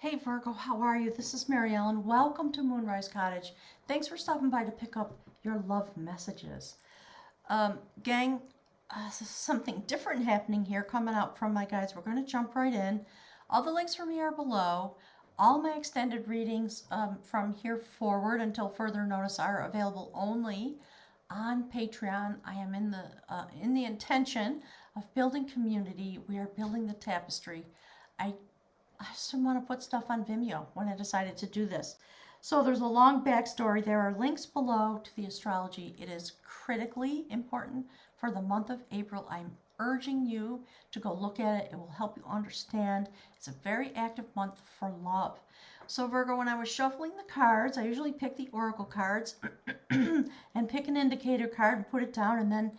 Hey Virgo, how are you? This is Mary Ellen. Welcome to Moonrise Cottage. Thanks for stopping by to pick up your love messages. Gang, something different happening here coming out from my guides. We're going to jump right in. All the links for me are below. All my extended readings from here forward until further notice are available only on Patreon. I am in the intention of building community. We are building the tapestry. I just didn't want to put stuff on Vimeo when I decided to do this. So there's a long backstory. There are links below to the astrology. It is critically important for the month of April. I'm urging you to go look at it. It will help you understand. It's a very active month for love. So Virgo, when I was shuffling the cards, I usually pick the oracle cards and pick an indicator card and put it down, and then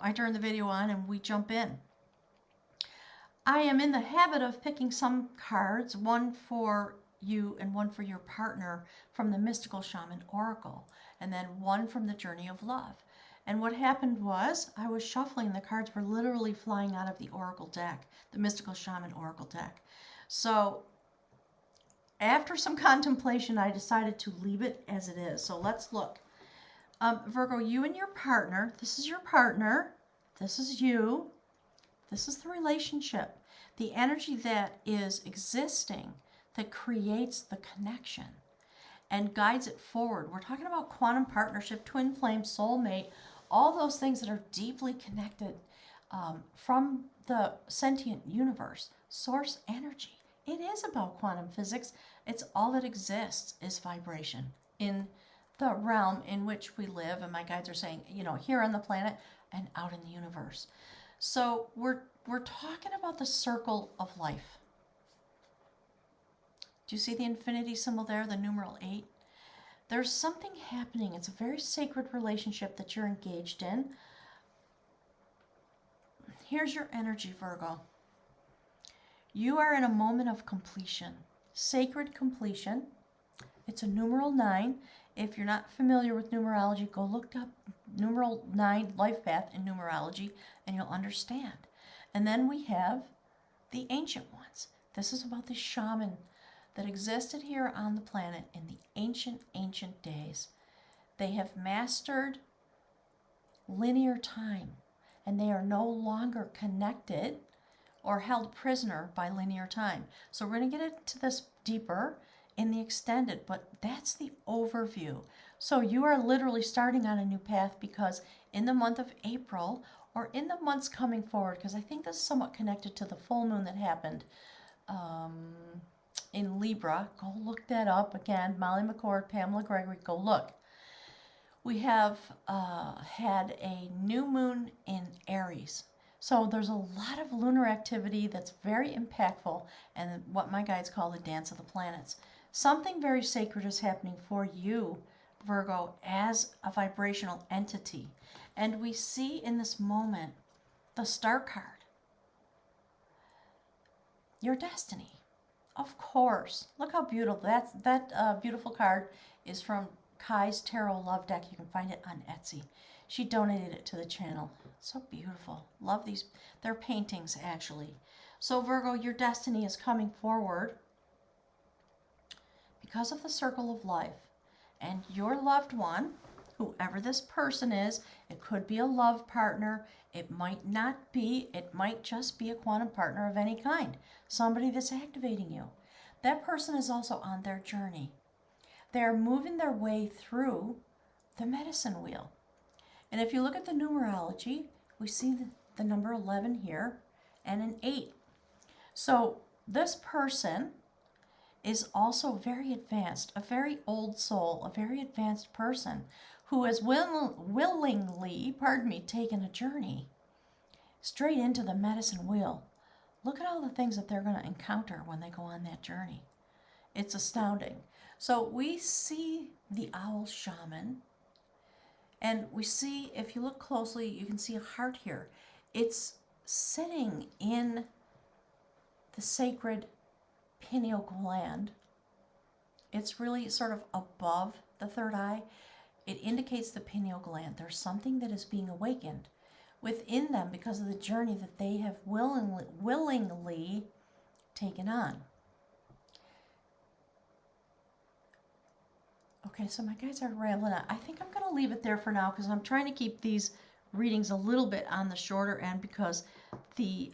I turn the video on and we jump in. I am in the habit of picking some cards, one for you and one for your partner from the Mystical Shaman Oracle, and then one from the Journey of Love. And what happened was I was shuffling, and the cards were literally flying out of the Oracle deck, the Mystical Shaman Oracle deck. So after some contemplation, I decided to leave it as it is. So let's look. Virgo, you and your partner, this is your partner, this is you. This is the relationship, the energy that is existing that creates the connection and guides it forward. We're talking about quantum partnership, twin flame, soulmate, all those things that are deeply connected from the sentient universe, source energy. It is about quantum physics. It's all that exists is vibration in the realm in which we live. And my guides are saying, here on the planet and out in the universe. So we're talking about the circle of life. Do you see the infinity symbol there, the numeral 8? There's something happening. It's a very sacred relationship that you're engaged in. Here's your energy, Virgo. You are in a moment of completion, sacred completion. It's a numeral 9. If you're not familiar with numerology, go look up numeral 9 life path in numerology and you'll understand. And then we have the ancient ones. This is about the shaman that existed here on the planet in the ancient days. They have mastered linear time, and they are no longer connected or held prisoner by linear time. So we're going to get into this deeper in the extended, but that's the overview. So you are literally starting on a new path because in the month of April, or in the months coming forward, because I think this is somewhat connected to the full moon that happened in Libra. Go look that up again. Molly McCord, Pamela Gregory, go look. We have had a new moon in Aries. So there's a lot of lunar activity that's very impactful and what my guides call the dance of the planets. Something very sacred is happening for you, Virgo, as a vibrational entity. And we see in this moment the star card. Your destiny. Of course. Look how beautiful. That beautiful card is from Kai's Tarot Love Deck. You can find it on Etsy. She donated it to the channel. So beautiful. Love these. They're paintings, actually. So, Virgo, your destiny is coming forward because of the circle of life. And your loved one, whoever this person is, it could be a love partner. It might not be. It might just be a quantum partner of any kind. Somebody that's activating you. That person is also on their journey. They're moving their way through the medicine wheel. And if you look at the numerology, we see the number 11 here and an 8. So this person is also very advanced, a very old soul, a very advanced person who has willingly, taken a journey straight into the medicine wheel. Look at all the things that they're going to encounter when they go on that journey. It's astounding. So we see the owl shaman, and we see, if you look closely, you can see a heart here. It's sitting in the sacred pineal gland. It's really sort of above the third eye. It indicates the pineal gland. There's something that is being awakened within them because of the journey that they have willingly taken on. Okay, so my guys are rambling on. I think I'm going to leave it there for now because I'm trying to keep these readings a little bit on the shorter end because the,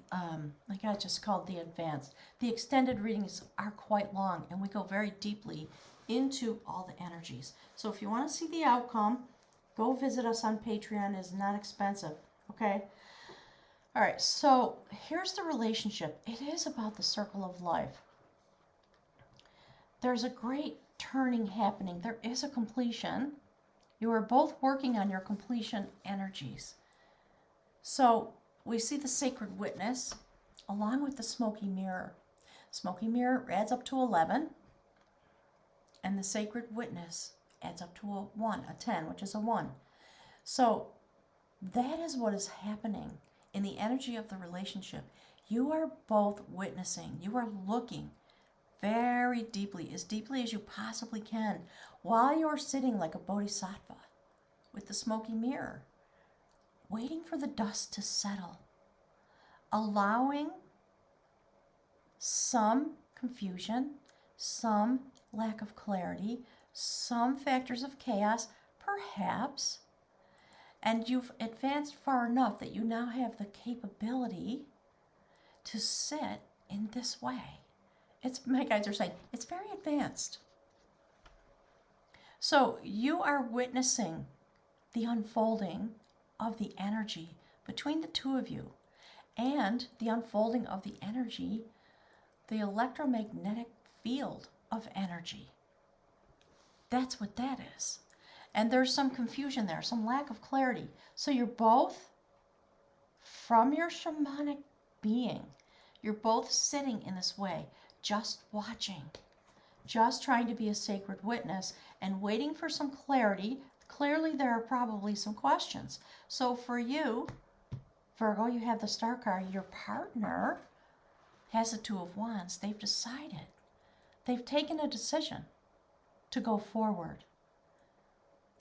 like I just called the advanced, the extended readings are quite long and we go very deeply into all the energies. So if you want to see the outcome, go visit us on Patreon. It's not expensive, okay? All right, so here's the relationship. It is about the circle of life. There's a great turning happening. There is a completion. You are both working on your completion energies. So we see the sacred witness along with the smoky mirror. Smoky mirror adds up to 11, and the sacred witness adds up to a 1, a 10, which is a 1. So that is what is happening in the energy of the relationship. You are both witnessing. You are looking very deeply as you possibly can, while you're sitting like a bodhisattva with the smoky mirror, waiting for the dust to settle, allowing some confusion, some lack of clarity, some factors of chaos, perhaps, and you've advanced far enough that you now have the capability to sit in this way. It's, my guides are saying, it's very advanced. So you are witnessing the unfolding of the energy between the two of you and the unfolding of the energy, the electromagnetic field of energy. That's what that is. And there's some confusion there, some lack of clarity. So you're both, from your shamanic being, you're both sitting in this way, just watching, just trying to be a sacred witness and waiting for some clarity. Clearly, there are probably some questions. So for you, Virgo, you have the Star card. Your partner has the Two of Wands. They've decided. They've taken a decision to go forward.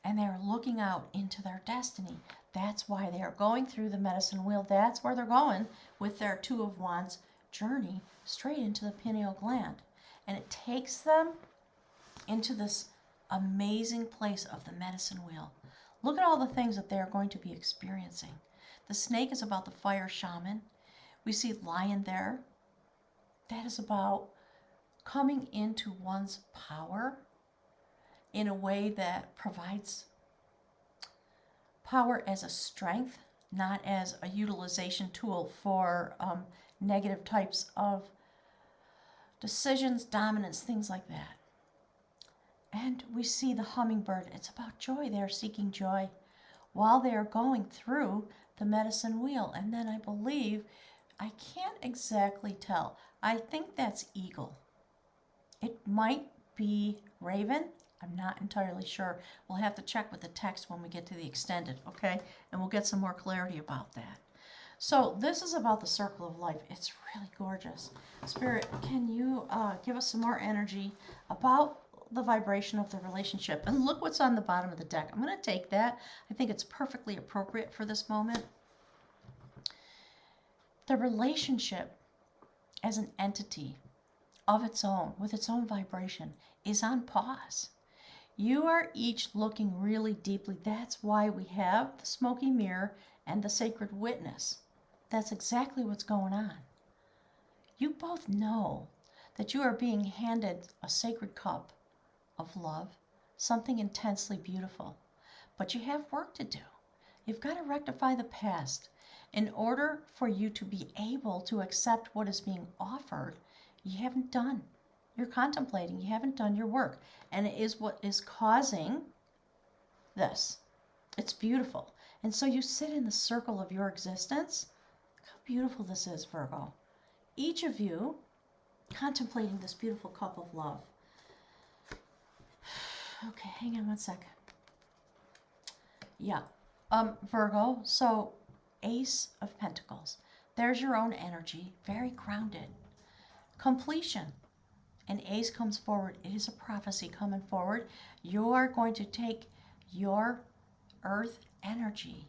And they're looking out into their destiny. That's why they are going through the medicine wheel. That's where they're going with their Two of Wands journey straight into the pineal gland. And it takes them into this amazing place of the medicine wheel. Look at all the things that they're going to be experiencing. The snake is about the fire shaman. We see lion there. That is about coming into one's power in a way that provides power as a strength, not as a utilization tool for negative types of decisions, dominance, things like that. And we see the hummingbird. It's about joy. They're seeking joy while they're going through the medicine wheel. And then I believe, I can't exactly tell. I think that's eagle. It might be raven. I'm not entirely sure. We'll have to check with the text when we get to the extended, okay? And we'll get some more clarity about that. So this is about the circle of life. It's really gorgeous. Spirit, can you give us some more energy about the vibration of the relationship? And look what's on the bottom of the deck. I'm going to take that. I think it's perfectly appropriate for this moment. The relationship as an entity of its own, with its own vibration, is on pause. You are each looking really deeply. That's why we have the smoky mirror and the sacred witness. That's exactly what's going on. You both know that you are being handed a sacred cup of love, something intensely beautiful. But you have work to do. You've got to rectify the past. In order for you to be able to accept what is being offered, you haven't done. You're contemplating. You haven't done your work. And it is what is causing this. It's beautiful. And so you sit in the circle of your existence. Look how beautiful this is, Virgo. Each of you contemplating this beautiful cup of love. Okay, hang on one second. Yeah. Virgo, so Ace of Pentacles. There's your own energy, very grounded. Completion. An ace comes forward. It is a prophecy coming forward. You are going to take your earth energy,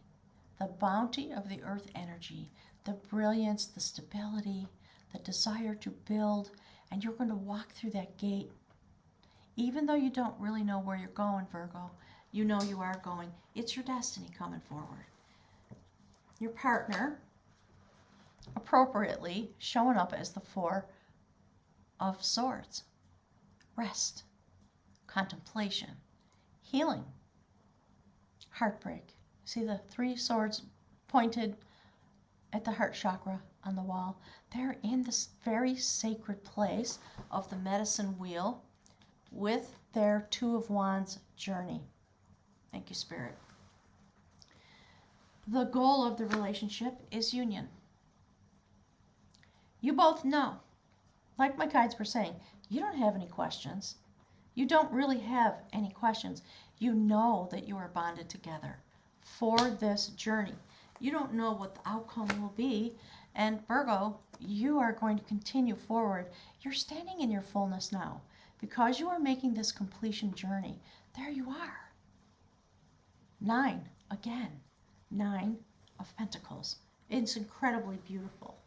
the bounty of the earth energy, the brilliance, the stability, the desire to build, and you're going to walk through that gate Even though you don't really know where you're going, Virgo, you know you are going. It's your destiny coming forward. Your partner, appropriately, showing up as the Four of Swords. Rest, contemplation, healing, heartbreak. See the 3 swords pointed at the heart chakra on the wall? They're in this very sacred place of the medicine wheel with their 2 of Wands journey. Thank you, Spirit. The goal of the relationship is union. You both know, like my guides were saying, you don't have any questions. You don't really have any questions. You know that you are bonded together for this journey. You don't know what the outcome will be. And Virgo, you are going to continue forward. You're standing in your fullness now. Because you are making this completion journey, there you are. 9, again, 9 of Pentacles. It's incredibly beautiful.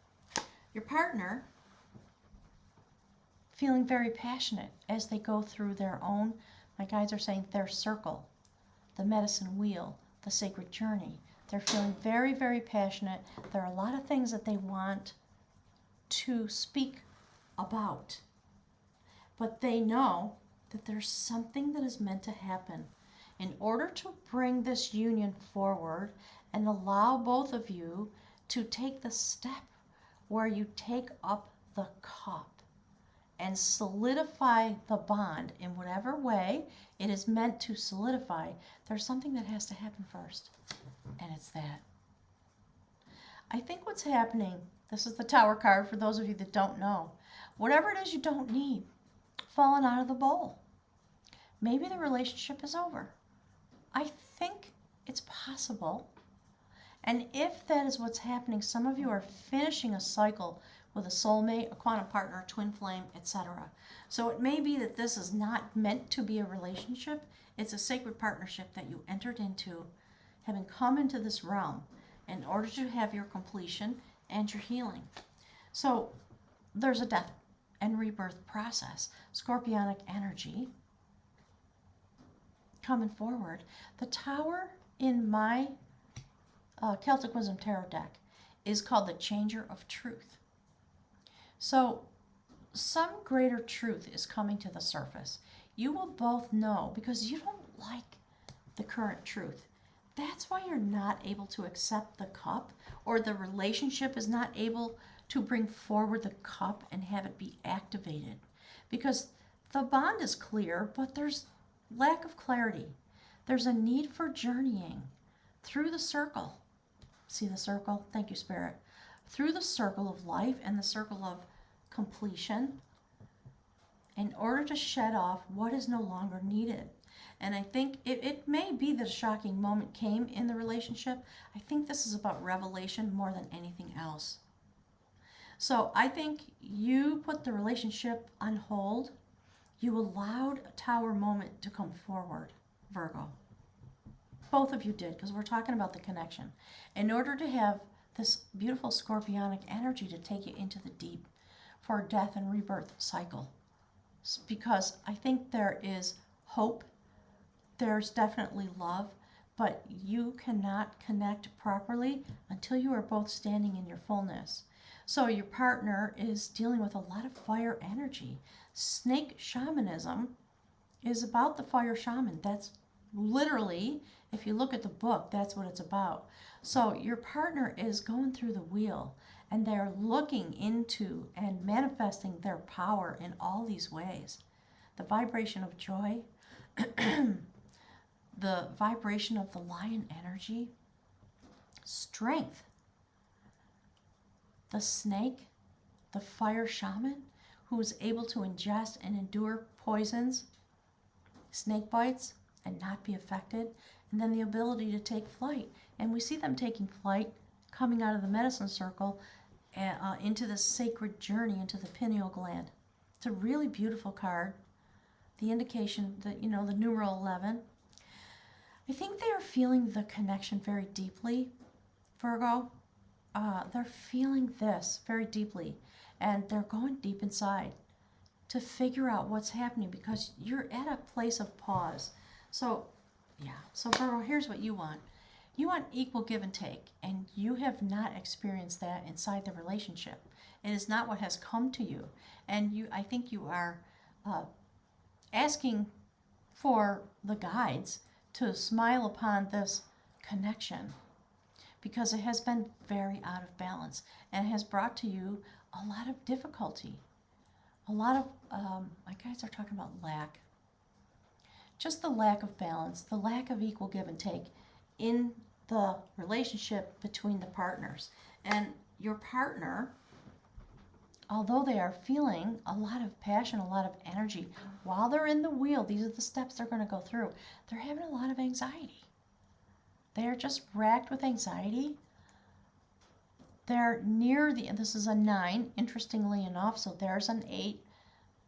Your partner, feeling very passionate as they go through their own, my guides are saying, their circle, the medicine wheel, the sacred journey. They're feeling very, very passionate. There are a lot of things that they want to speak about. But they know that there's something that is meant to happen. In order to bring this union forward and allow both of you to take the step where you take up the cup and solidify the bond in whatever way it is meant to solidify, there's something that has to happen first. And it's that. I think what's happening, this is the Tower card for those of you that don't know. Whatever it is you don't need, fallen out of the bowl. Maybe the relationship is over. I think it's possible. And if that is what's happening, some of you are finishing a cycle with a soulmate, a quantum partner, a twin flame, etc. So it may be that this is not meant to be a relationship. It's a sacred partnership that you entered into, having come into this realm in order to have your completion and your healing. So there's a death and rebirth process. Scorpionic energy coming forward. The Tower in my Celtic Wisdom Tarot deck is called the Changer of Truth. So some greater truth is coming to the surface. You will both know because you don't like the current truth. That's why you're not able to accept the cup, or the relationship is not able to bring forward the cup and have it be activated. Because the bond is clear, but there's lack of clarity. There's a need for journeying through the circle. See the circle? Thank you, Spirit. Through the circle of life and the circle of completion in order to shed off what is no longer needed. And I think it may be that a shocking moment came in the relationship. I think this is about revelation more than anything else. So I think you put the relationship on hold. You allowed a Tower moment to come forward, Virgo. Both of you did, because we're talking about the connection. In order to have this beautiful scorpionic energy to take you into the deep for a death and rebirth cycle. Because I think there is hope. There's definitely love, but you cannot connect properly until you are both standing in your fullness. So your partner is dealing with a lot of fire energy. Snake shamanism is about the fire shaman. That's literally, if you look at the book, that's what it's about. So your partner is going through the wheel, and they're looking into and manifesting their power in all these ways. The vibration of joy, the vibration of the lion energy, strength, the snake, the fire shaman, who is able to ingest and endure poisons, snake bites, and not be affected, and then the ability to take flight. And we see them taking flight, coming out of the medicine circle into the sacred journey, into the pineal gland. It's a really beautiful card. The indication that, the numeral 11. I think they are feeling the connection very deeply, Virgo. They're feeling this very deeply, and they're going deep inside to figure out what's happening because you're at a place of pause. So, yeah. So, Virgo, here's what you want. You want equal give and take, and you have not experienced that inside the relationship. It is not what has come to you. And I think you are asking for the guides to smile upon this connection because it has been very out of balance and has brought to you a lot of difficulty. A lot of, my guides are talking about lack. Just the lack of balance, the lack of equal give and take in the relationship between the partners. And your partner, although they are feeling a lot of passion, a lot of energy, while they're in the wheel, these are the steps they're going to go through, they're having a lot of anxiety. They are just racked with anxiety. They're near the, this is a 9, interestingly enough, so there's an 8,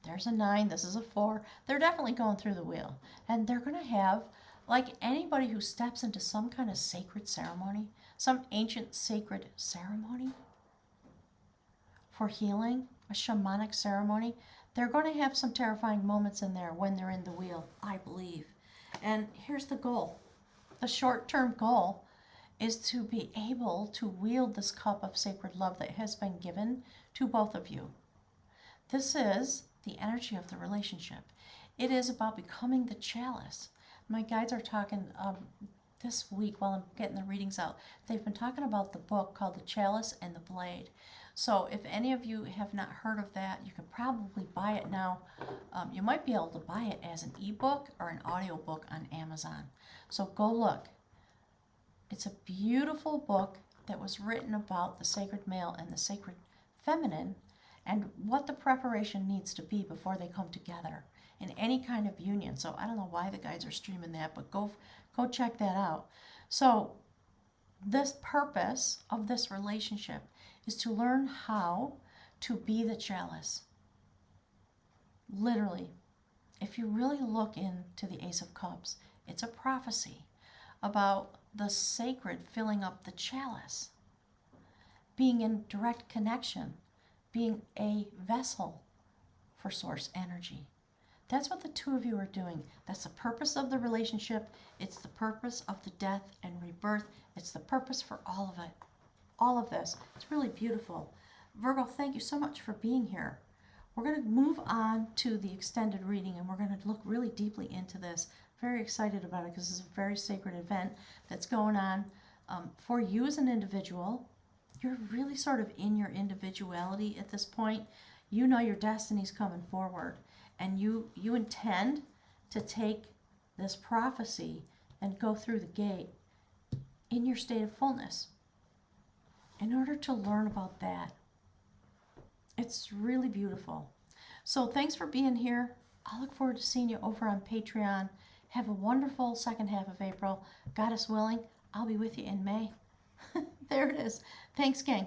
there's a 9, this is a 4. They're definitely going through the wheel. And they're going to have, like anybody who steps into some kind of sacred ceremony, some ancient sacred ceremony for healing, a shamanic ceremony, they're going to have some terrifying moments in there when they're in the wheel, I believe. And here's the goal. The short-term goal is to be able to wield this cup of sacred love that has been given to both of you. This is the energy of the relationship. It is about becoming the chalice. My guides are talking this week while I'm getting the readings out. They've been talking about the book called The Chalice and the Blade. So if any of you have not heard of that, you can probably buy it now. You might be able to buy it as an ebook or an audiobook on Amazon. So go look. It's a beautiful book that was written about the sacred male and the sacred feminine and what the preparation needs to be before they come together in any kind of union. So I don't know why the guides are streaming that, but go check that out. So this purpose of this relationship is to learn how to be the chalice. Literally, if you really look into the Ace of Cups, it's a prophecy about the sacred filling up the chalice, being in direct connection, being a vessel for source energy. That's what the two of you are doing. That's the purpose of the relationship. It's the purpose of the death and rebirth. It's the purpose for all of it. All of this. It's really beautiful. Virgo, thank you so much for being here. We're going to move on to the extended reading, and we're going to look really deeply into this. Very excited about it because it's a very sacred event that's going on for you as an individual. You're really sort of in your individuality at this point. You know your destiny's coming forward, and you intend to take this prophecy and go through the gate in your state of fullness. In order to learn about that, it's really beautiful. So thanks for being here. I look forward to seeing you over on Patreon. Have a wonderful second half of April. Goddess willing, I'll be with you in May. There it is. Thanks, gang.